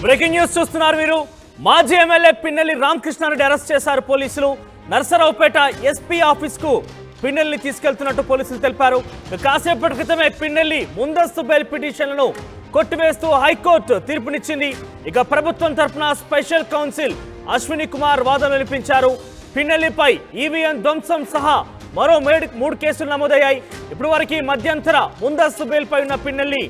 Breaking news చూస్తున్నారు మీరు. మాజీ ఎమ్మెల్యే పిన్నెల్లి రామకృష్ణారెడ్డి అరెస్ట్ చేశారు పోలీసులు. నర్సరావుపేట ఎస్పీ ఆఫీస్ కు పిన్నెల్లిని తీసుకెళ్తున్నట్టు పోలీసులు తెలిపారు. కాసేపటి క్రితమే పిన్నెల్లి ముందస్తు బెయిల్ పిటిషన్లను కొట్టివేస్తూ హైకోర్టు తీర్పునిచ్చింది. ఇక ప్రభుత్వం తరఫున స్పెషల్ కౌన్సిల్ అశ్విని కుమార్ వాదనలు వినిపించారు. పిన్నెల్లిపై ఈవీఎం ధ్వంసం సహా మరో 3 కేసులు నమోదయ్యాయి. ఇప్పటి వరకు మధ్యంతర ముందస్తు బెయిల్ పై ఉన్న పిన్నెల్లి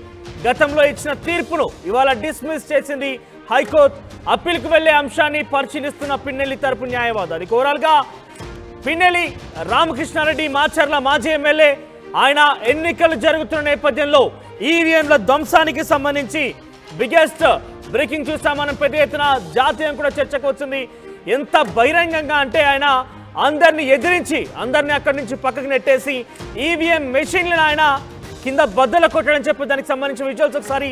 గతంలో ఇచ్చిన తీర్పును ఇవాళ డిస్మిస్ చేసింది హైకోర్టు. అప్పీల్కు వెళ్లే అంశాన్ని పరిశీలిస్తున్న పిన్నెల్లి తరపు న్యాయవాది. ఓవరాల్ గా పిన్నెల్లి రామకృష్ణారెడ్డి మాచర్ల మాజీ ఎమ్మెల్యే. ఆయన ఎన్నికలు జరుగుతున్న నేపథ్యంలో ఈవీఎంల ధ్వంసానికి సంబంధించి బిగ్గెస్ట్ బ్రేకింగ్ చూసాం మనం. పెద్ద ఎత్తున జాతీయం కూడా చర్చకు వచ్చింది. ఎంత బహిరంగంగా అంటే ఆయన అందరిని ఎదిరించి అందరిని అక్కడి నుంచి పక్కకు నెట్టేసి ఈవీఎం మెషిన్లను ఆయన కింద బద్దలు కొట్టడం చెప్పి దానికి సంబంధించిన విజువల్స్ ఒకసారి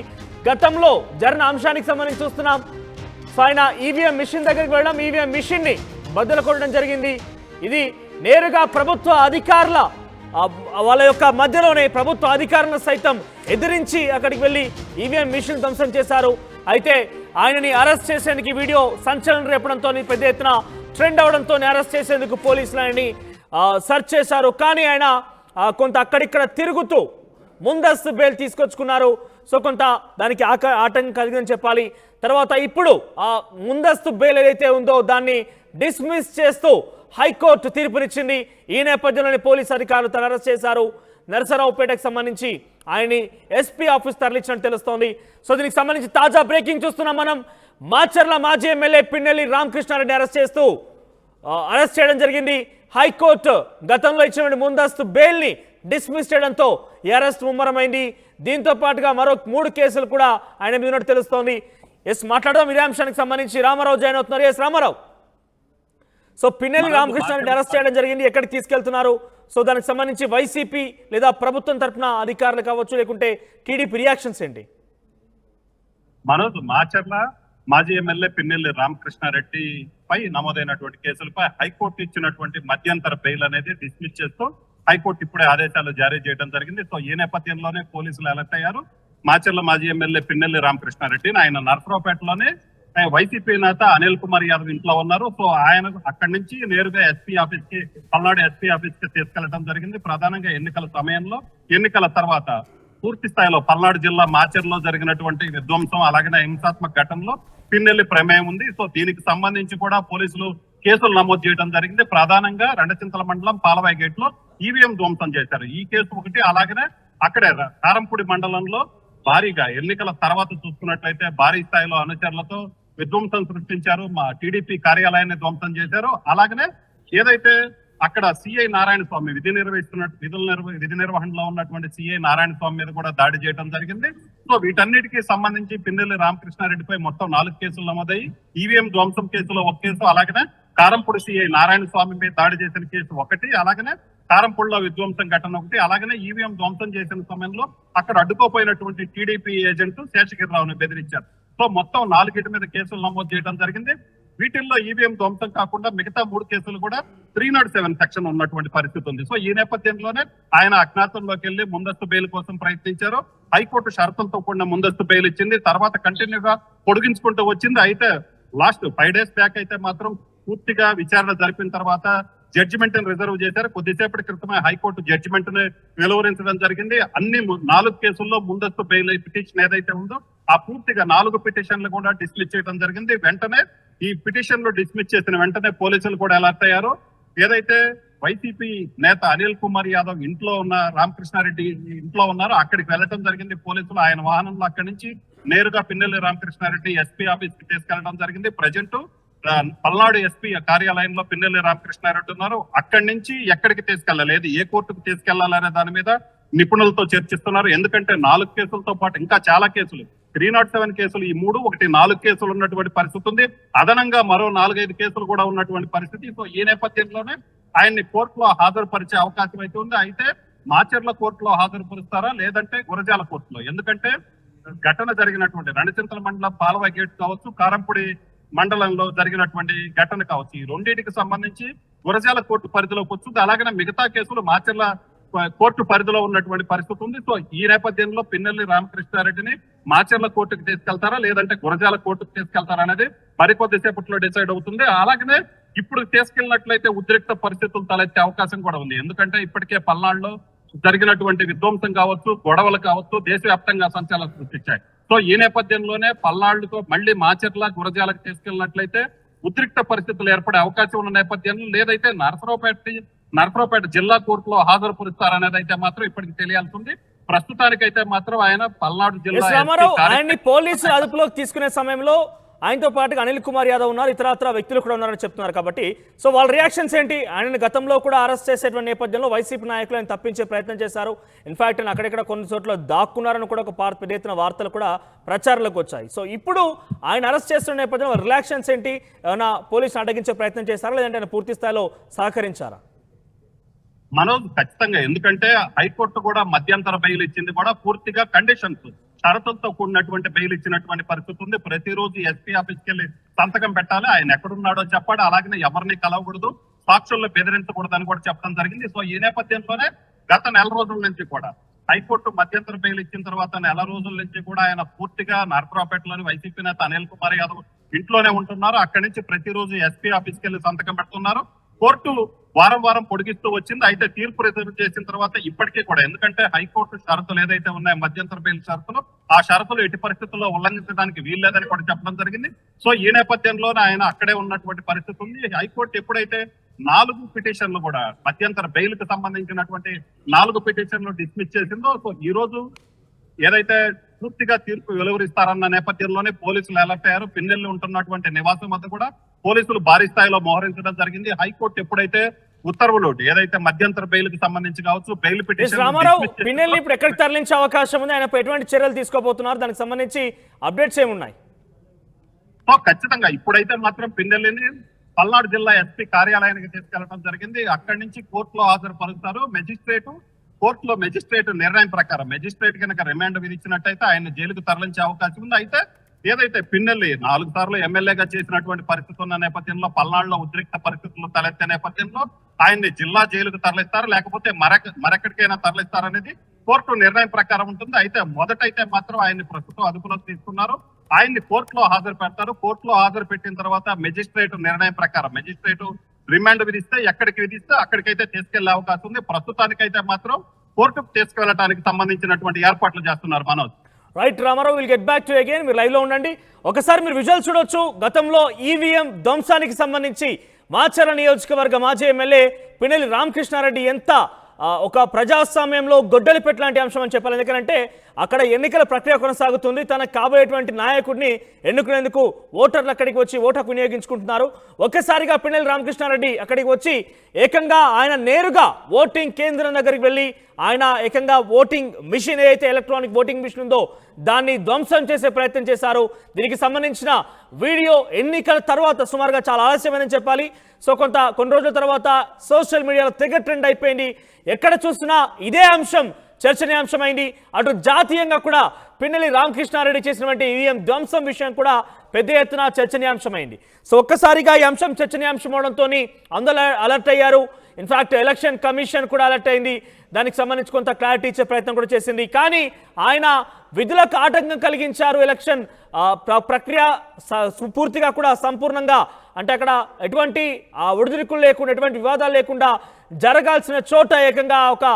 గతంలో జరిగిన అంశానికి సంబంధించి చూస్తున్నాం. సో ఆయన ఈవీఎం మిషన్ దగ్గరికి వెళ్ళడం, ఈవీఎం మిషన్ ని బద్దలు కొట్టడం జరిగింది. ఇది నేరుగా ప్రభుత్వ అధికారుల వాళ్ళ యొక్క మధ్యలోనే ప్రభుత్వ అధికారులను సైతం ఎదిరించి అక్కడికి వెళ్ళి ఈవీఎం మిషన్ ధ్వంసం చేశారు. అయితే ఆయనని అరెస్ట్ చేసేందుకు వీడియో సంచలనం రేపడంతో పెద్ద ఎత్తున ట్రెండ్ అవడంతో అరెస్ట్ చేసేందుకు పోలీసులు ఆయనని సెర్చ్ చేశారు. కానీ ఆయన కొంత అక్కడిక్కడ తిరుగుతూ ముందస్తు బెయిల్ తీసుకొచ్చుకున్నారు. సో కొంత దానికి ఆటంకం కలిగిందని చెప్పాలి. తర్వాత ఇప్పుడు ఆ ముందస్తు బెయిల్ ఏదైతే ఉందో దాన్ని డిస్మిస్ చేస్తూ హైకోర్టు తీర్పునిచ్చింది. ఈ నేపథ్యంలోని పోలీసు అధికారులు తన అరెస్ట్ చేశారు. నరసరావుపేటకు సంబంధించి ఆయన్ని ఎస్పీ ఆఫీస్ తరలించినట్టు తెలుస్తోంది. సో దీనికి సంబంధించి తాజా బ్రేకింగ్ చూస్తున్నాం మనం. మాచర్ల మాజీ ఎమ్మెల్యే పిన్నెల్లి రామకృష్ణారెడ్డి అరెస్ట్ చేయడం జరిగింది. హైకోర్టు గతంలో ఇచ్చినటువంటి ముందస్తు బెయిల్ని డిస్మిస్ చేయడంతో ఈ అరెస్ట్ ముమ్మరమైంది. దీంతో పాటుగా మరో 3 కేసులు కూడా ఆయన మీద ఉన్నట్టు తెలుస్తోంది. మాట్లాడదాం ఇదే అంశానికి సంబంధించి. రామారావు జాయిన్ అవుతున్నారు. రామారావు, సో పిన్నెల్లి రామకృష్ణారెడ్డి అరెస్ట్ చేయడం జరిగింది. ఎక్కడికి తీసుకెళ్తున్నారు? సో దానికి సంబంధించి వైసీపీ లేదా ప్రభుత్వం తరఫున అధికారులు కావచ్చు, లేకుంటే టీడీపీ రియాక్షన్స్ ఏంటి? మనోజ్, మాచర్ల మాజీ ఎమ్మెల్యే పిన్నెల్లి రామకృష్ణారెడ్డి పై నమోదైనటువంటి కేసులపై హైకోర్టు ఇచ్చినటువంటి మధ్యంతర బెయిల్ అనేది డిస్మిస్ చేస్తూ హైకోర్టు ఇప్పుడే ఆదేశాలు జారీ చేయడం జరిగింది. సో ఈ నేపథ్యంలోనే పోలీసులు అలర్ట్ అయ్యారు. మాచర్ల మాజీ ఎమ్మెల్యే పిన్నెల్లి రామకృష్ణారెడ్డిని ఆయన నర్సరావుపేటలోనే వైసీపీ నేత అనిల్ కుమార్ యాదవ్ ఇంట్లో ఉన్నారు. సో ఆయన అక్కడి నుంచి నేరుగా ఎస్పీ ఆఫీస్ కి, పల్నాడు ఎస్పీ ఆఫీస్ కి తీసుకెళ్లడం జరిగింది. ప్రధానంగా ఎన్నికల సమయంలో, ఎన్నికల తర్వాత పూర్తి స్థాయిలో పల్నాడు జిల్లా మాచర్లో జరిగినటువంటి విధ్వంసం అలాగే హింసాత్మక ఘటనలో పిన్నెల్లి ప్రమేయం ఉంది. సో దీనికి సంబంధించి కూడా పోలీసులు కేసులు నమోదు చేయడం జరిగింది. ప్రధానంగా రెండచింతల మండలం పాలవాయి గేట్ లో ఈవీఎం ధ్వంసం చేశారు. ఈ కేసు ఒకటి. అలాగనే అక్కడే కారంపూడి మండలంలో భారీగా ఎన్నికల తర్వాత చూసుకున్నట్లయితే భారీ స్థాయిలో అనుచరులతో విధ్వంసం సృష్టించారు. మా టీడీపీ కార్యాలయాన్ని ధ్వంసం చేశారు. అలాగనే ఏదైతే అక్కడ సిఐ నారాయణ స్వామి విధి నిర్వహణలో ఉన్నటువంటి సిఐ నారాయణ స్వామి మీద కూడా దాడి చేయడం జరిగింది. సో వీటన్నిటికీ సంబంధించి పిన్నెల్లి రామకృష్ణారెడ్డిపై మొత్తం 4 కేసులు నమోదయ్యి, ఈవీఎం ధ్వంసం కేసులో 1 కేసు, అలాగనే కారంపూడి సిఐ నారాయణ స్వామి మీద దాడి చేసిన కేసు 1, అలాగనే కారంపూడిలో విధ్వంసం ఘటన 1, అలాగనే ఈవీఎం ధ్వంసం చేసిన సమయంలో అక్కడ అడ్డుకోపోయినటువంటి టీడీపీ ఏజెంట్ శేషగిరిరావుని బెదిరించారు. సో మొత్తం 4 మీద కేసులు నమోదు చేయడం జరిగింది. వీటిల్లో ఈవీఎం ధ్వంసం కాకుండా మిగతా 3 కేసులు కూడా 307 సెక్షన్ ఉన్నటువంటి పరిస్థితి ఉంది. సో ఈ నేపథ్యంలోనే ఆయన అజ్ఞాతంలోకి వెళ్లి ముందస్తు బెయిల్ కోసం ప్రయత్నించారు. హైకోర్టు షరతులతో కూడిన ముందస్తు బెయిల్ ఇచ్చింది. తర్వాత కంటిన్యూగా పొడిగించుకుంటూ వచ్చింది. అయితే లాస్ట్ 5 డేస్ బ్యాక్ అయితే మాత్రం పూర్తిగా విచారణ జరిపిన తర్వాత జడ్జిమెంట్ ని రిజర్వ్ చేశారు. కొద్దిసేపటి క్రితమే హైకోర్టు జడ్జిమెంట్ ని వెలువరించడం జరిగింది. అన్ని 4 కేసుల్లో ముందస్తు బెయిల్ పిటిషన్ ఏదైతే ఉందో ఆ పూర్తిగా 4 పిటిషన్లు కూడా డిస్మిస్ చేయడం జరిగింది. వెంటనే ఈ పిటిషన్లు డిస్మిస్ చేసిన వెంటనే పోలీసులు కూడా అలర్ట్ అయ్యారు. ఏదైతే వైసీపీ నేత అనిల్ కుమార్ యాదవ్ ఇంట్లో ఉన్న రామకృష్ణారెడ్డి ఇంట్లో ఉన్నారో అక్కడికి వెళ్ళడం జరిగింది పోలీసులు. ఆయన వాహనంలో అక్కడి నుంచి నేరుగా పిన్నెల్లి రామకృష్ణారెడ్డి ఎస్పీ ఆఫీస్ కి తీసుకెళ్లడం జరిగింది. ప్రజెంట్ పల్నాడు ఎస్పీ కార్యాలయంలో పిన్నెల్లి రామకృష్ణారెడ్డి ఉన్నారు. అక్కడి నుంచి ఎక్కడికి తీసుకెళ్లలేదు, ఏ కోర్టుకు తీసుకెళ్లాలనే దాని మీద నిపుణులతో చర్చిస్తున్నారు. ఎందుకంటే 4 కేసులతో పాటు ఇంకా చాలా కేసులు, 307 కేసులు, ఈ 3 ఒకటి 4 కేసులు ఉన్నటువంటి పరిస్థితి ఉంది. అదనంగా మరో 4-5 కేసులు కూడా ఉన్నటువంటి పరిస్థితి. సో ఈ నేపథ్యంలోనే ఆయన్ని కోర్టులో హాజరుపరిచే అవకాశం అయితే ఉంది. అయితే మాచర్ల కోర్టులో హాజరుపరుస్తారా లేదంటే గురజాల కోర్టులో? ఎందుకంటే ఘటన జరిగినటువంటి రెండచింతల మండలం పాలవాయి గేట్ కావచ్చు, కారంపూడి మండలంలో జరిగినటువంటి ఘటన కావచ్చు, ఈ రెండింటికి సంబంధించి గురజాల కోర్టు పరిధిలోకి వస్తుంది. అలాగనే మిగతా కేసులు మాచర్ల కోర్టు పరిధిలో ఉన్నటువంటి పరిస్థితి ఉంది. సో ఈ నేపథ్యంలో పిన్నెల్లి రామకృష్ణారెడ్డిని మాచర్ల కోర్టుకు తీసుకెళ్తారా లేదంటే గురజాల కోర్టుకు తీసుకెళ్తారా అనేది మరికొద్ది సేపట్లో డిసైడ్ అవుతుంది. అలాగనే ఇప్పుడు తీసుకెళ్ళినట్లయితే ఉద్రిక్త పరిస్థితులు తలెత్తే అవకాశం కూడా ఉంది. ఎందుకంటే ఇప్పటికే పల్నాడులో జరిగినటువంటి విధ్వంసం కావచ్చు, గొడవలు కావచ్చు, దేశవ్యాప్తంగా సంచలనం సృష్టించాయి. సో ఈ నేపథ్యంలోనే పల్నాడుతో మళ్ళీ మాచర్ల గురజాలకు తీసుకెళ్ళినట్లయితే ఉద్రిక్త పరిస్థితులు ఏర్పడే అవకాశం ఉన్న నేపథ్యంలో లేదైతే నరసరావుపేట జిల్లా కోర్టులో హాజరుపరుస్తారనేది అయితే మాత్రం ఇప్పటికి తెలియాల్సి ఉంది. ప్రస్తుతానికైతే మాత్రం ఆయన పల్నాడు జిల్లా ఆయన్ని పోలీసులు అదుపులోకి తీసుకునే సమయంలో ఆయనతో పాటుగా అనిల్ కుమార్ యాదవ్ ఉన్నారు, ఇతరత్ర వ్యక్తులు కూడా ఉన్నారని చెప్తున్నారు. కాబట్టి సో వాళ్ళ రియాక్షన్స్ ఏంటి? ఆయనను గతంలో కూడా అరెస్ట్ చేసేటువంటి నేపథ్యంలో వైసీపీ నాయకులు ఆయన తప్పించే ప్రయత్నం చేశారు. ఇన్ఫాక్ట్ ఆయన అక్కడెక్కడ కొన్ని చోట్ల దాక్కున్నారని కూడా ఒక పెద్ద ఎత్తున వార్తలు కూడా ప్రచారంలోకి వచ్చాయి. సో ఇప్పుడు ఆయన అరెస్ట్ చేస్తున్న నేపథ్యంలో రియాక్షన్స్ ఏంటి? ఏమైనా పోలీసులు అడ్డగించే ప్రయత్నం చేశారా లేదంటే ఆయన పూర్తి స్థాయిలో సహకరించారా? మనోజ్ ఖచ్చితంగా, ఎందుకంటే హైకోర్టు కూడా మధ్యంతర బెయిల్ ఇచ్చింది కూడా పూర్తిగా కండిషన్స్ షరతులతో కూడినటువంటి బెయిల్ ఇచ్చినటువంటి పరిస్థితి ఉంది. ప్రతిరోజు ఎస్పీ ఆఫీస్కి వెళ్ళి సంతకం పెట్టాలి, ఆయన ఎక్కడున్నాడో చెప్పాడు, అలాగే ఎవరిని కలవకూడదు, సాక్షుల్లో బెదిరించకూడదు అని కూడా చెప్పడం జరిగింది. సో ఈ నేపథ్యంలోనే గత నెల రోజుల నుంచి కూడా హైకోర్టు మధ్యంతర బెయిల్ ఇచ్చిన తర్వాత నెల రోజుల నుంచి కూడా ఆయన పూర్తిగా నరసరావుపేటలోని వైసీపీ నేత అనిల్ కుమార్ యాదవ్ ఇంట్లోనే ఉంటున్నారు. అక్కడి నుంచి ప్రతిరోజు ఎస్పీ ఆఫీస్కి వెళ్ళి సంతకం పెడుతున్నారు. కోర్టు వారం పొడిగిస్తూ వచ్చింది. అయితే తీర్పు రిజర్వ్ చేసిన తర్వాత ఇప్పటికీ కూడా, ఎందుకంటే హైకోర్టు షరతులు ఏదైతే ఉన్నాయో మధ్యంతర బెయిల్ షరతులు, ఆ షరతులు ఎట్టి పరిస్థితుల్లో ఉల్లంఘించడానికి వీల్లేదని కూడా చెప్పడం జరిగింది. సో ఈ నేపథ్యంలోనే ఆయన అక్కడే ఉన్నటువంటి పరిస్థితి ఉంది. హైకోర్టు ఎప్పుడైతే 4 పిటిషన్లు కూడా మధ్యంతర బెయిల్ కు సంబంధించినటువంటి 4 పిటిషన్లు డిస్మిస్ చేసిందో, సో ఈ రోజు ఏదైతే పూర్తిగా తీర్పు వెలువరిస్తారన్న నేపథ్యంలోనే పోలీసులు అలర్ట్ అయ్యారు. పిన్నెల్లి ఉంటున్నటువంటి నివాసం వద్ద కూడా పోలీసులు భారీ స్థాయిలో మోహరించడం జరిగింది. హైకోర్టు ఎప్పుడైతే ఉత్తర్వులు ఏదైతే మధ్యంతర బెయిల్ కి సంబంధించి కావచ్చు, బెయిల్ పిటిషన్ రామారావు పిన్నెల్లి ఇప్పుడు ఎక్కడికి తరలించే అవకాశం ఉంది? ఆయన ఎటువంటి చర్యలు తీసుకోబోతున్నారు? దానికి సంబంధించి అప్డేట్స్ ఏమున్నాయి? ఖచ్చితంగా ఇప్పుడైతే మాత్రం పిన్నెల్లిని పల్నాడు జిల్లా ఎస్పీ కార్యాలయానికి తీసుకెళ్లడం జరిగింది. అక్కడి నుంచి కోర్టులో హాజరుపరుస్తారు. కోర్టులో మెజిస్ట్రేట్ నిర్ణయం ప్రకారం మెజిస్ట్రేట్ కనుక రిమాండ్ విధించినట్టయితే ఆయన జైలుకు తరలించే అవకాశం ఉంది. అయితే ఏదైతే పిన్నెల్లి 4 సార్లు ఎమ్మెల్యేగా చేసినటువంటి పరిస్థితి ఉన్న నేపథ్యంలో, పల్నాడులో ఉద్రిక్త పరిస్థితులు తలెత్తే నేపథ్యంలో ఆయన్ని జిల్లా జైలుకు తరలిస్తారు లేకపోతే మరెక్కడికైనా తరలిస్తారనేది కోర్టు నిర్ణయం ప్రకారం ఉంటుంది. అయితే మొదటైతే మాత్రం ఆయన్ని ప్రస్తుతం అదుపులోకి తీసుకున్నారు. ఆయన్ని కోర్టులో హాజరు పెడతారు. కోర్టులో హాజరు పెట్టిన తర్వాత మెజిస్ట్రేట్ నిర్ణయం ప్రకారం మెజిస్ట్రేట్ రిమాండ్ విధిస్తే ఎక్కడికి విధిస్తే అక్కడికైతే తీసుకెళ్లే అవకాశం ఉంది. ప్రస్తుతానికైతే మాత్రం కోర్టుకు తీసుకెళ్లడానికి సంబంధించినటువంటి ఏర్పాట్లు చేస్తున్నారు Manoj. Right Ramarao, will get back to again. మీరు లైవ్ లో ఉండండి. ఒకసారి మీరు విజువల్ చూడొచ్చు. గతంలో ఈవీఎం ధ్వంసానికి సంబంధించి మాచర్ల నియోజకవర్గ మాజీ ఎమ్మెల్యే పిన్నెల్లి రామకృష్ణారెడ్డి ఎంత ఒక ప్రజాస్వామ్యంలో గొడ్డలి పెట్టలాంటి అంశం అని చెప్పాలి. ఎందుకంటే అక్కడ ఎన్నికల ప్రక్రియ కొనసాగుతుంది. తనకు కాబోయేటువంటి నాయకుడిని ఎన్నుకునేందుకు ఓటర్లు అక్కడికి వచ్చి ఓటు హక్కు వినియోగించుకుంటున్నారు. ఒక్కసారిగా పిన్నెల్లి రామకృష్ణారెడ్డి అక్కడికి వచ్చి ఏకంగా ఆయన నేరుగా ఓటింగ్ కేంద్రం దగ్గరికి వెళ్ళి ఆయన ఏకంగా ఓటింగ్ మిషన్ ఏదైతే ఎలక్ట్రానిక్ ఓటింగ్ మిషన్ ఉందో దాన్ని ధ్వంసం చేసే ప్రయత్నం చేశారు. దీనికి సంబంధించిన వీడియో ఎన్నికల తర్వాత సుమారుగా చాలా ఆలస్యమని చెప్పాలి. సో కొన్ని రోజుల తర్వాత సోషల్ మీడియాలో తెగ ట్రెండ్ అయిపోయింది. ఎక్కడ చూసినా ఇదే అంశం చర్చనీయాంశమైంది. అటు జాతీయంగా కూడా పిన్నెల్లి రామకృష్ణారెడ్డి చేసినటువంటి ఈవీఎం ధ్వంసం విషయం కూడా పెద్ద ఎత్తున చర్చనీయాంశమైంది. సో ఒక్కసారిగా ఈ అంశం చర్చనీయాంశం అవడంతో అందరూ అలర్ట్ అయ్యారు. ఇన్ఫాక్ట్ ఎలక్షన్ కమిషన్ కూడా అలర్ట్ అయింది. దానికి సంబంధించి కొంత క్లారిటీ ఇచ్చే ప్రయత్నం కూడా చేసింది. కానీ ఆయన విధులకు ఆటంకం కలిగించారు. ఎలక్షన్ ప్రక్రియ పూర్తిగా కూడా సంపూర్ణంగా, అంటే అక్కడ ఎటువంటి ఒడిదుడుకులు లేకుండా ఎటువంటి వివాదాలు లేకుండా జరగాల్సిన చోట ఏకంగా ఒక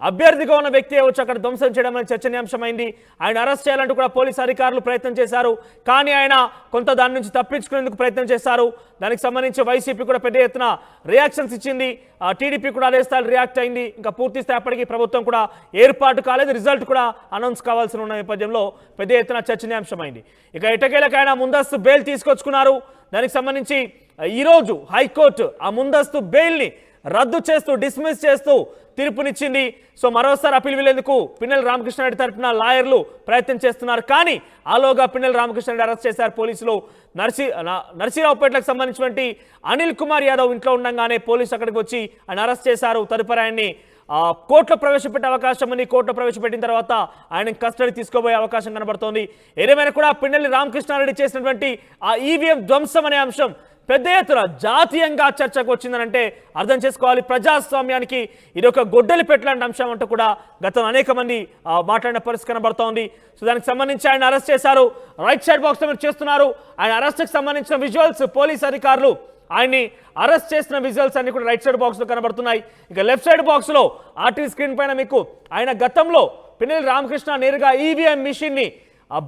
అభ్యర్థిగా ఉన్న వ్యక్తి వచ్చి అక్కడ ధ్వంసం చేయడం అనేది చర్చనీయాంశమైంది. ఆయన అరెస్ట్ చేయాలంటూ కూడా పోలీసు అధికారులు ప్రయత్నం చేశారు. కానీ ఆయన కొంత దాని నుంచి తప్పించుకునేందుకు ప్రయత్నం చేశారు. దానికి సంబంధించి వైసీపీ కూడా పెద్ద ఎత్తున రియాక్షన్స్ ఇచ్చింది. టీడీపీ కూడా అదే స్థాయిలో రియాక్ట్ అయింది. ఇంకా పూర్తి స్థాయి అప్పటికి ప్రభుత్వం కూడా ఏర్పాటు కాలేదు. రిజల్ట్ కూడా అనౌన్స్ కావాల్సి ఉన్న నేపథ్యంలో పెద్ద ఎత్తున చర్చనీయాంశమైంది. ఇక ఎటకేలకు ఆయన ముందస్తు బెయిల్ తీసుకొచ్చుకున్నారు. దానికి సంబంధించి ఈరోజు హైకోర్టు ఆ ముందస్తు బెయిల్ని రద్దు చేస్తూ డిస్మిస్ చేస్తూ తీర్పునిచ్చింది. సో మరోసారి అప్పీల్ వెళ్లేందుకు పిన్నెల్లి రామకృష్ణారెడ్డి తరఫున లాయర్లు ప్రయత్నం చేస్తున్నారు. కానీ ఆలోగా పిన్నెల్లి రామకృష్ణారెడ్డి అరెస్ట్ చేశారు పోలీసులు. నర్సీరావుపేటలకు సంబంధించినటువంటి అనిల్ కుమార్ యాదవ్ ఇంట్లో ఉండగానే పోలీసు అక్కడికి వచ్చి ఆయన అరెస్ట్ చేశారు. తదుపరి ఆయన్ని కోర్టులో ప్రవేశపెట్టే అవకాశం ఉంది. కోర్టులో ప్రవేశపెట్టిన తర్వాత ఆయన కస్టడీ తీసుకోబోయే అవకాశం కనబడుతోంది. ఏదేమైనా కూడా పిన్నెల్లి రామకృష్ణారెడ్డి చేసినటువంటి ఆ ఈవీఎం ధ్వంసం అనే అంశం పెద్ద ఎత్తున జాతీయంగా చర్చకు వచ్చిందనంటే అర్థం చేసుకోవాలి. ప్రజాస్వామ్యానికి ఇది ఒక గొడ్డలి పెట్టలాంటి అంశం అంటూ కూడా గతంలో అనేక మంది మాట్లాడిన పరిస్థితి కనబడుతోంది. సో దానికి సంబంధించి ఆయన అరెస్ట్ చేశారు. రైట్ సైడ్ బాక్స్లో మీరు చేస్తున్నారు. ఆయన అరెస్ట్కి సంబంధించిన విజువల్స్ పోలీస్ అధికారులు ఆయన్ని అరెస్ట్ చేసిన విజువల్స్ అన్ని కూడా రైట్ సైడ్ బాక్స్లో కనబడుతున్నాయి. ఇక లెఫ్ట్ సైడ్ బాక్స్లో ఆర్టీ స్క్రీన్ పైన మీకు ఆయన గతంలో పిన్నెల్లి రామకృష్ణ నేరుగా ఈవీఎం మిషన్ని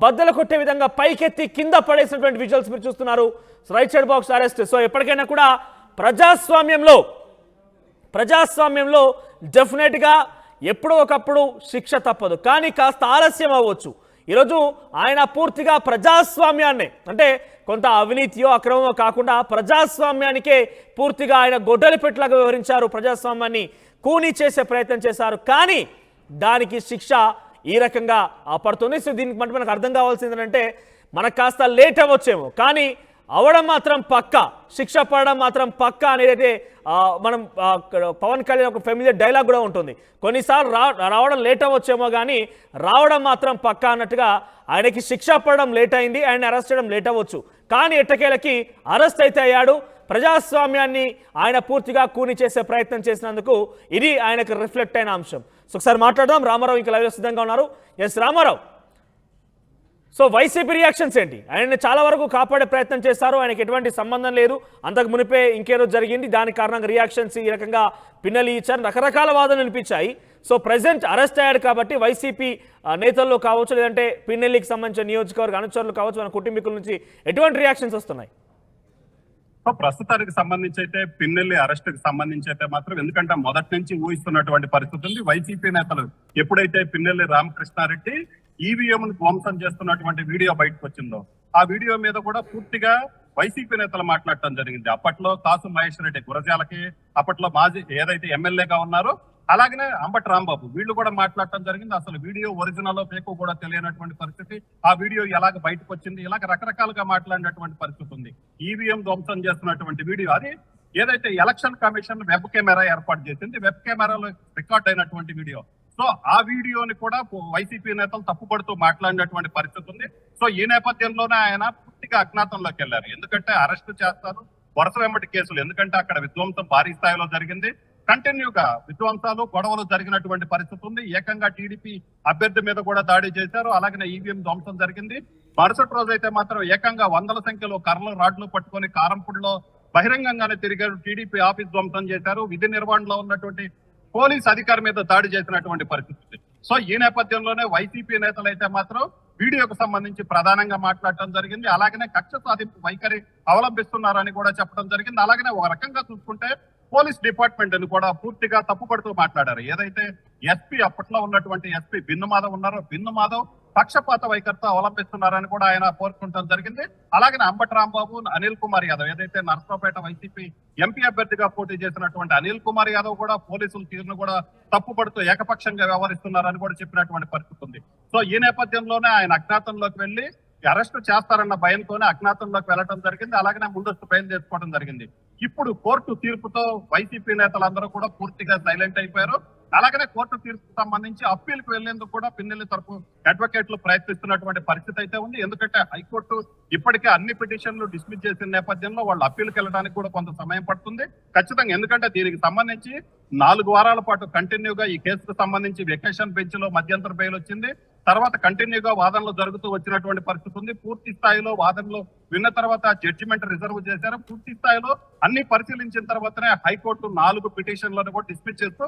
బద్దలు కొట్టే విధంగా పైకెత్తి కింద పడేసినటువంటి విజువల్స్ మీరు చూస్తున్నారు. Right side box arrest. So ఎప్పటికైనా కూడా ప్రజాస్వామ్యంలో డెఫినెట్గా ఎప్పుడో ఒకప్పుడు శిక్ష తప్పదు, కానీ కాస్త ఆలస్యం అవ్వచ్చు. ఈరోజు ఆయన పూర్తిగా ప్రజాస్వామ్యాన్ని, అంటే కొంత అవినీతియో అక్రమమో కాకుండా ప్రజాస్వామ్యానికే పూర్తిగా ఆయన గొడ్డలి పెట్టలాగా వ్యవహరించారు. ప్రజాస్వామ్యాన్ని కూనీ చేసే ప్రయత్నం చేశారు, కానీ దానికి శిక్ష ఈ రకంగా పడుతుంది. సో దీనికి మనకు అర్థం కావాల్సింది ఏంటంటే మనకు కాస్త లేట్ అవ్వచ్చేమో, కానీ అవడం మాత్రం పక్కా, శిక్ష పడడం మాత్రం పక్కా అనేది మనం పవన్ కళ్యాణ్ ఒక ఫెమిలియర్ డైలాగ్ కూడా ఉంటుంది. కొన్నిసార్లు రావడం లేట్ అవ్వచ్చేమో కానీ రావడం మాత్రం పక్కా అన్నట్టుగా ఆయనకి శిక్ష పడడం లేట్ అయింది, ఆయన అరెస్ట్ చేయడం లేట్ అవ్వచ్చు, కానీ ఎట్టకేలకి అరెస్ట్ అయితే అయ్యాడు. ప్రజాస్వామ్యాన్ని ఆయన పూర్తిగా కూని చేసే ప్రయత్నం చేసినందుకు ఇది ఆయనకు రిఫ్లెక్ట్ అయిన అంశం. సో ఒకసారి మాట్లాడదాం. రామారావు ఇంకా లైవ్లో సిద్ధంగా ఉన్నారు. Yes Ramarao, so YCP reactions ఏంటి? ఆయన్ని చాలా వరకు కాపాడే ప్రయత్నం చేస్తారు, ఆయనకి ఎటువంటి సంబంధం లేదు, అంతకు మునిపే ఇంకేదో జరిగింది, దాని కారణంగా రియాక్షన్స్ ఈ రకంగా పిన్నెల్లి ఇచ్చారు, రకరకాల వాదనలు వినిపించాయి. సో ప్రజెంట్ అరెస్ట్ అయ్యాడు కాబట్టి వైసీపీ నేతల్లో కావచ్చు, లేదంటే పిన్నెల్లికి సంబంధించిన నియోజకవర్గ అనుచరులు కావచ్చు, మన కుటుంబీకుల నుంచి ఎటువంటి రియాక్షన్స్ వస్తున్నాయి? ప్రస్తుతానికి సంబంధించి అయితే పిన్నెల్లి అరెస్ట్ కి సంబంధించి అయితే మాత్రం, ఎందుకంటే మొదటి నుంచి ఊహిస్తున్నటువంటి పరిస్థితి ఉంది. వైసీపీ నేతలు ఎప్పుడైతే పిన్నెల్లి రామకృష్ణారెడ్డి ఈవీఎం ధ్వంసం చేస్తున్నటువంటి వీడియో బయటకు వచ్చిందో, ఆ వీడియో మీద కూడా పూర్తిగా వైసీపీ నేతలు మాట్లాడటం జరిగింది. అప్పట్లో కాసు మహేష్ రెడ్డి గురజాలకి, అప్పట్లో మాజీ ఏదైతే ఎమ్మెల్యేగా ఉన్నారో, అలాగనే అంబటి రాంబాబు, వీళ్ళు కూడా మాట్లాడటం జరిగింది. అసలు వీడియో ఒరిజినల్ ఫేక్ కూడా తెలియనటువంటి పరిస్థితి, ఆ వీడియో ఎలాగ బయటకు వచ్చింది, ఇలాగ రకరకాలుగా మాట్లాడినటువంటి పరిస్థితి ఉంది. ఈవీఎం ధ్వంసం చేస్తున్నటువంటి వీడియో అది ఏదైతే ఎలక్షన్ కమిషన్ వెబ్ కెమెరా ఏర్పాటు చేసింది, వెబ్ కెమెరాలో రికార్డ్ అయినటువంటి వీడియో. సో ఆ వీడియోని కూడా వైసీపీ నేతలు తప్పుపడుతూ మాట్లాడినటువంటి పరిస్థితి ఉంది. సో ఈ నేపథ్యంలోనే ఆయన పూర్తిగా అజ్ఞాతంలోకి వెళ్లారు. ఎందుకంటే అరెస్ట్ చేస్తారు, వరుస వెంబటి కేసులు, ఎందుకంటే అక్కడ విధ్వంసం భారీ స్థాయిలో జరిగింది, కంటిన్యూగా విధ్వంసాలు గొడవలు జరిగినటువంటి పరిస్థితి ఉంది. ఏకంగా టీడీపీ అభ్యర్థి మీద కూడా దాడి చేశారు, అలాగే ఈవీఎం ధ్వంసం జరిగింది. మరుసటి రోజు అయితే మాత్రం ఏకంగా వందల సంఖ్యలో కర్రలు రాడ్లు పట్టుకొని కారంపూడిలో బహిరంగంగానే తిరిగారు, టీడీపీ ఆఫీస్ ధ్వంసం చేశారు, విధి నిర్వహణలో ఉన్నటువంటి పోలీస్ అధికారి మీద దాడి చేసినటువంటి పరిస్థితి. సో ఈ నేపథ్యంలోనే వైసీపీ నేతలు అయితే మాత్రం వీడియోకు సంబంధించి ప్రధానంగా మాట్లాడటం జరిగింది. అలాగనే కక్ష సాధింపు వైఖరి అవలంబిస్తున్నారని కూడా చెప్పడం జరిగింది. అలాగనే ఒక రకంగా చూసుకుంటే పోలీస్ డిపార్ట్మెంట్ ని కూడా పూర్తిగా తప్పుపడుతూ మాట్లాడారు. ఏదైతే ఎస్పీ అప్పట్లో ఉన్నటువంటి ఎస్పీ బిన్ను మాధవ్ ఉన్నారో, బిన్ను మాధవ్ పక్షపాత వైఖరితో అవలంబిస్తున్నారని కూడా ఆయన కోరుకుంటం జరిగింది. అలాగనే అంబటి రాంబాబు, అనిల్ కుమార్ యాదవ్, ఏదైతే నర్సరావుపేట వైసీపీ ఎంపీ అభ్యర్థిగా పోటీ చేసినటువంటి అనిల్ కుమార్ యాదవ్ కూడా పోలీసుల తీరును కూడా తప్పుపడుతూ ఏకపక్షంగా వ్యవహరిస్తున్నారని కూడా చెప్పినటువంటి పరిస్థితి ఉంది. సో ఈ నేపథ్యంలోనే ఆయన అజ్ఞాతంలోకి వెళ్లి అరెస్ట్ చేస్తారన్న భయంతోనే అజ్ఞాతంలోకి వెళ్లడం జరిగింది. అలాగనే ముందస్తు బయలు చేసుకోవడం జరిగింది. ఇప్పుడు కోర్టు తీర్పుతో వైసీపీ నేతలందరూ కూడా పూర్తిగా సైలెంట్ అయిపోయారు. అలాగనే కోర్టు తీర్పుకు సంబంధించి అప్పీల్కి వెళ్లేందుకు కూడా పిన్నెల్లి తరపు అడ్వకేట్లు ప్రయత్నిస్తున్నటువంటి పరిస్థితి అయితే ఉంది. ఎందుకంటే హైకోర్టు ఇప్పటికే అన్ని పిటిషన్లు డిస్మిస్ చేసిన నేపథ్యంలో వాళ్ళు అప్పీల్కి వెళ్ళడానికి కూడా కొంత సమయం పడుతుంది ఖచ్చితంగా. ఎందుకంటే దీనికి సంబంధించి 4 వారాల పాటు కంటిన్యూగా ఈ కేసుకు సంబంధించి వెకేషన్ బెంచ్ లో మధ్యంతర బెయిల్ వచ్చింది. తర్వాత కంటిన్యూగా వాదనలు జరుగుతూ వచ్చినటువంటి పరిస్థితి ఉంది. పూర్తి స్థాయిలో వాదనలు విన్న తర్వాత జడ్జిమెంట్ రిజర్వ్ చేశారు. పూర్తి స్థాయిలో అన్ని పరిశీలించిన తర్వాతనే హైకోర్టు 4 పిటిషన్లను కూడా డిస్మిస్ చేస్తూ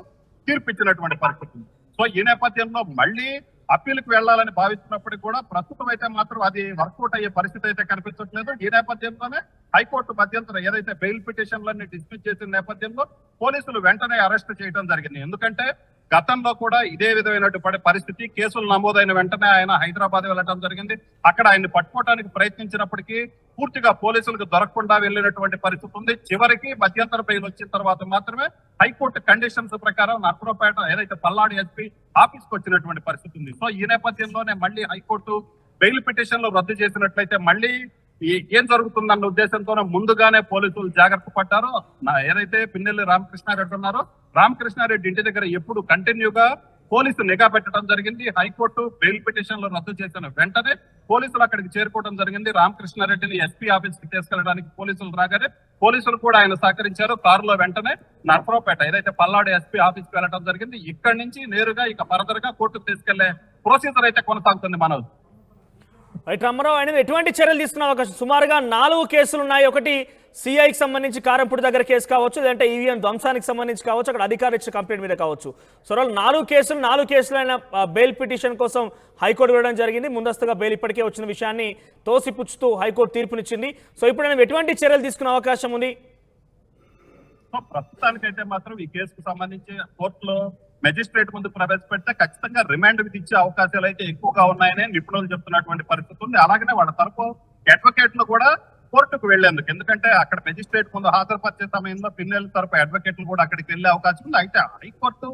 తీర్పు ఇచ్చినటువంటి పరిస్థితి. సో ఈ నేపథ్యంలో మళ్ళీ అప్పీల్కి వెళ్లాలని భావిస్తున్నప్పటికీ కూడా ప్రస్తుతం అయితే మాత్రం అది వర్కౌట్ అయ్యే పరిస్థితి అయితే కనిపించట్లేదు. ఈ నేపథ్యంలోనే హైకోర్టు మధ్యంతరం ఏదైతే బెయిల్ పిటిషన్లన్నీ డిస్మిస్ చేసిన నేపథ్యంలో పోలీసులు వెంటనే అరెస్ట్ చేయడం జరిగింది. ఎందుకంటే గతంలో కూడా ఇదే విధమైనటువంటి పరిస్థితి, కేసులు నమోదైన వెంటనే ఆయన హైదరాబాద్ వెళ్ళడం జరిగింది. అక్కడ ఆయన్ని పట్టుకోవడానికి ప్రయత్నించినప్పటికీ పూర్తిగా పోలీసులకు దొరకకుండా వెళ్ళినటువంటి పరిస్థితి ఉంది. చివరికి మధ్యంతర బెయిల్ వచ్చిన తర్వాత మాత్రమే హైకోర్టు కండిషన్స్ ప్రకారం నర్సరావుపేట ఏదైతే పల్నాడు ఎస్పీ ఆఫీస్కి వచ్చినటువంటి పరిస్థితి ఉంది. సో ఈ నేపథ్యంలోనే మళ్ళీ హైకోర్టు బెయిల్ పిటిషన్లు రద్దు చేసినట్లయితే మళ్ళీ ఏం జరుగుతుందన్న ఉద్దేశంతోనే ముందుగానే పోలీసులు జాగ్రత్త పడ్డారు. ఏదైతే పిన్నెల్లి రామకృష్ణారెడ్డి ఉన్నారో, రామకృష్ణారెడ్డి ఇంటి దగ్గర ఎప్పుడు కంటిన్యూగా పోలీసులు నిఘా పెట్టడం జరిగింది. హైకోర్టు బెయిల్ పిటిషన్లు రద్దు చేసిన వెంటనే పోలీసులు అక్కడికి చేరుకోవడం జరిగింది. రామకృష్ణారెడ్డిని ఎస్పీ ఆఫీస్ కి తీసుకెళ్ళడానికి పోలీసులు రాగానే పోలీసులు కూడా ఆయన సహకరించారు. కారులో వెంటనే నర్సరావుపేట ఏదైతే పల్నాడు ఎస్పీ ఆఫీస్ కి వెళ్ళడం జరిగింది. ఇక్కడి నుంచి నేరుగా ఇక ఫర్దర్ గా కోర్టుకు తీసుకెళ్లే ప్రొసీజర్ అయితే కొనసాగుతుంది. మనోజ్, రైట్ రామారావు, ఆయన ఎటువంటి చర్యలు తీసుకున్న అవకాశం? సుమారుగా 4 కేసులు ఉన్నాయి. ఒకటి సిఐకి సంబంధించి కారంపూడి దగ్గర కేసు కావచ్చు, లేదంటే ఈవీఎం ధ్వంసానికి సంబంధించి కావచ్చు, అక్కడ అధికారులు ఇచ్చిన కంప్లైంట్ మీద కావచ్చు. సో 4 కేసులైన బెయిల్ పిటిషన్ కోసం హైకోర్టు వెళ్ళడం జరిగింది. ముందస్తుగా బెయిల్ ఇప్పటికే వచ్చిన విషయాన్ని తోసిపుచ్చుతూ హైకోర్టు తీర్పునిచ్చింది. సో ఇప్పుడు ఆయన ఎటువంటి చర్యలు తీసుకునే అవకాశం ఉంది? ప్రస్తుతానికైతే మాత్రం ఈ కేసుకు సంబంధించి కోర్టులో మెజిస్ట్రేట్ ముందు ప్రవేశపెడితే ఖచ్చితంగా రిమాండ్ విధించే అవకాశాలు అయితే ఎక్కువగా ఉన్నాయని నిపుణులు చెప్తున్నటువంటి పరిస్థితి ఉంది. అలాగనే వాళ్ళ తరపు అడ్వకేట్లు కూడా కోర్టుకు వెళ్లేందుకు, ఎందుకంటే అక్కడ మెజిస్ట్రేట్ ముందు హాజరుపరిచే సమయంలో పిన్నెల తరపు అడ్వకేట్లు కూడా అక్కడికి వెళ్లే అవకాశం ఉంది. అయితే హైకోర్టు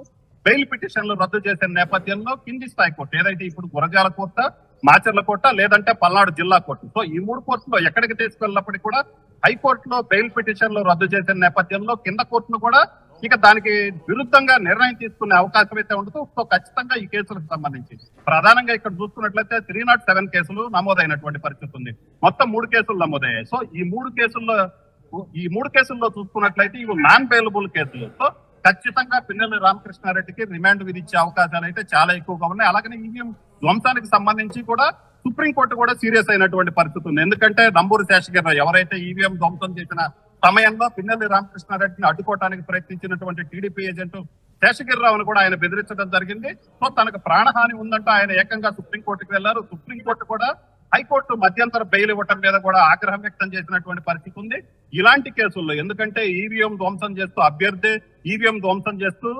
బెయిల్ పిటిషన్లు రద్దు చేసిన నేపథ్యంలో కింది స్థాయి కోర్టు ఏదైతే ఇప్పుడు గురజాల కోర్టు, మాచర్ల కోర్టు, లేదంటే పల్నాడు జిల్లా కోర్టు, సో ఈ 3 కోర్టులో ఎక్కడికి తీసుకెళ్ళినప్పటికీ కూడా హైకోర్టులో బెయిల్ పిటిషన్లు రద్దు చేసిన నేపథ్యంలో కింద కోర్టును కూడా ఇక దానికి విరుద్ధంగా నిర్ణయం తీసుకునే అవకాశం అయితే ఉండదు. సో ఖచ్చితంగా ఈ కేసులకు సంబంధించి ప్రధానంగా ఇక్కడ చూసుకున్నట్లయితే 307 కేసులు నమోదైనటువంటి పరిస్థితి ఉంది. మొత్తం 3 కేసులు నమోదయ్యాయి. సో ఈ 3 కేసుల్లో చూసుకున్నట్లయితే ఇవి నాన్ బెయిలబుల్ కేసులు. సో ఖచ్చితంగా పిన్నెల్లి రామకృష్ణారెడ్డికి రిమాండ్ విధించే అవకాశాలు అయితే చాలా ఎక్కువగా ఉన్నాయి. అలాగనే ఈవీఎం ధ్వంసానికి సంబంధించి కూడా సుప్రీంకోర్టు కూడా సీరియస్ అయినటువంటి పరిస్థితి ఉంది. ఎందుకంటే నంబూరు శేషగిరిరావు ఎవరైతే ఈవీఎం ధ్వంసం చేసిన సమయంలో పిన్నెల్లి రామకృష్ణారెడ్డిని అడ్డుకోవడానికి ప్రయత్నించినటువంటి టీడీపీ ఏజెంట్ శేషగిరిరావును కూడా ఆయన బెదిరించడం జరిగింది. సో తనకు ప్రాణహాని ఉందంటూ ఆయన ఏకంగా సుప్రీంకోర్టుకు వెళ్లారు. సుప్రీంకోర్టు కూడా హైకోర్టు మధ్యంతర బెయిల్ ఇవ్వటం మీద కూడా ఆగ్రహం వ్యక్తం చేసినటువంటి పరిస్థితి ఉంది. ఇలాంటి కేసుల్లో ఎందుకంటే ఈవీఎం ధ్వంసం చేస్తూ అభ్యర్థి ఈవీఎం ధ్వంసం చేస్తూ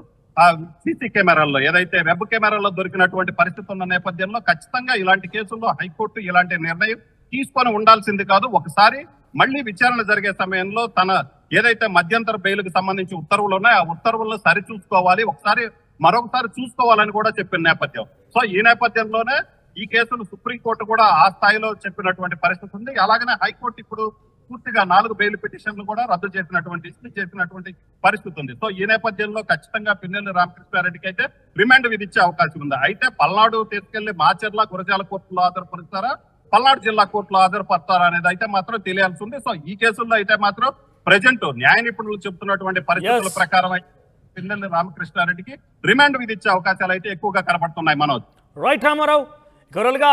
సీసీ కెమెరాల్లో ఏదైతే వెబ్ కెమెరాల్లో దొరికినటువంటి పరిస్థితి ఉన్న నేపథ్యంలో ఖచ్చితంగా ఇలాంటి కేసుల్లో హైకోర్టు ఇలాంటి నిర్ణయం తీసుకొని ఉండాల్సింది కాదు. ఒకసారి మళ్ళీ విచారణ జరిగే సమయంలో తన ఏదైతే మధ్యంతర బెయిల్కి సంబంధించి ఉత్తర్వులు ఉన్నాయో ఆ ఉత్తర్వులను సరి చూసుకోవాలి, మరొకసారి చూసుకోవాలని కూడా చెప్పిన నేపథ్యం. సో ఈ నేపథ్యంలోనే ఈ కేసును సుప్రీంకోర్టు కూడా ఆ స్థాయిలో చెప్పినటువంటి పరిస్థితి ఉంది. అలాగనే హైకోర్టు ఇప్పుడు పూర్తిగా 4 బెయిల్ పిటిషన్లు కూడా రద్దు చేసినటువంటి పరిస్థితి ఉంది. సో ఈ నేపథ్యంలో ఖచ్చితంగా పిన్నెల్లి రామకృష్ణారెడ్డికి అయితే రిమాండ్ విధించే అవకాశం ఉంది. అయితే పల్నాడు తీసుకెళ్లి మాచర్ల, గురజాల కోర్టులో హాజరుపరుస్తారా, పల్నాడు జిల్లా కోర్టులో హాజరుపడతారా అనేది అయితే మాత్రం తెలియాల్సి ఉంది. సో ఈ కేసుల్లో అయితే మాత్రం ప్రజెంట్ న్యాయ నిపుణులు చెబుతున్నటువంటి పరిస్థితుల ప్రకారం పిన్నెల్లి రామకృష్ణారెడ్డికి రిమాండ్ విధించే అవకాశాలు అయితే ఎక్కువగా కనబడుతున్నాయి. మనోజ్, రైట్ రామారావు, గొర్రెలుగా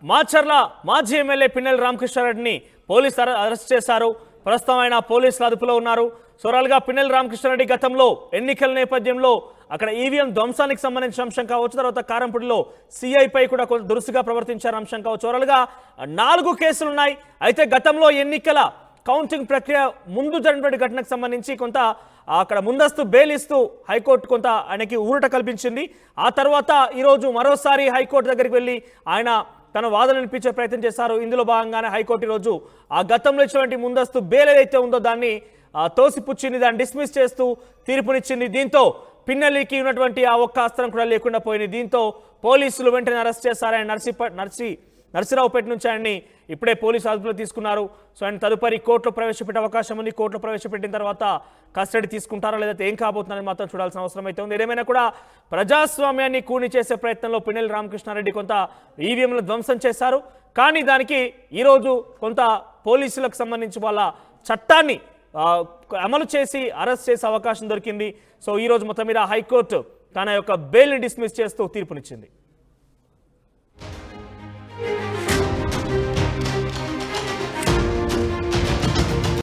మాచర్ల మాజీ ఎమ్మెల్యే పిన్నెల్లి రామకృష్ణారెడ్డిని పోలీసులు అరెస్ట్ చేశారు. ప్రస్తుతం ఆయన పోలీసుల అదుపులో ఉన్నారు. సోరాలుగా పిన్నెల్లి రామకృష్ణారెడ్డి గతంలో ఎన్నికల నేపథ్యంలో అక్కడ ఈవీఎం ధ్వంసానికి సంబంధించిన అంశం కావచ్చు, తర్వాత కారంపూడిలో సిఐపై కూడా కొంత దురుసుగా ప్రవర్తించారు అంశం కావచ్చు. ఓవరాల్గా 4 కేసులు ఉన్నాయి. అయితే గతంలో ఎన్నికల కౌంటింగ్ ప్రక్రియ ముందు జరిగినటువంటి ఘటనకు సంబంధించి కొంత అక్కడ ముందస్తు బెయిల్ ఇస్తూ హైకోర్టు కొంత ఆయనకి ఊరట కల్పించింది. ఆ తర్వాత ఈరోజు మరోసారి హైకోర్టు దగ్గరికి వెళ్ళి ఆయన తన వాదన వినిపించే ప్రయత్నం చేశారు. ఇందులో భాగంగానే హైకోర్టు ఈరోజు ఆ గతంలో ఇచ్చినటువంటి ముందస్తు బెయిల్ ఏదైతే ఉందో దాన్ని తోసిపుచ్చింది, దాన్ని డిస్మిస్ చేస్తూ తీర్పునిచ్చింది. దీంతో పిన్నెల్లికి ఉన్నటువంటి ఆ ఒక్క అస్త్రం కూడా లేకుండా పోయింది. దీంతో పోలీసులు వెంటనే అరెస్ట్ చేశారు. ఆయన నర్సరావుపేట నుంచి ఆయన్ని ఇప్పుడే పోలీసు అదుపులో తీసుకున్నారు. సో ఆయన తదుపరి కోర్టులో ప్రవేశపెట్టే అవకాశం ఉంది. కోర్టులో ప్రవేశపెట్టిన తర్వాత కస్టడీ తీసుకుంటారా లేదంటే ఏం కాబోతుందని మాత్రం చూడాల్సిన అవసరం అయితే ఉంది. ఏదేమైనా కూడా ప్రజాస్వామ్యాన్ని కూని చేసే ప్రయత్నంలో పిన్నెల్లి రామకృష్ణారెడ్డి కొంత ఈవీఎంలు ధ్వంసం చేశారు. కానీ దానికి ఈరోజు కొంత పోలీసులకు సంబంధించి వాళ్ళ చట్టాన్ని అమలు చేసి అరెస్ట్ చేసే అవకాశం దొరికింది. సో ఈరోజు మొత్తం మీద హైకోర్టు తన యొక్క బెయిల్ని డిస్మిస్ చేస్తూ తీర్పునిచ్చింది.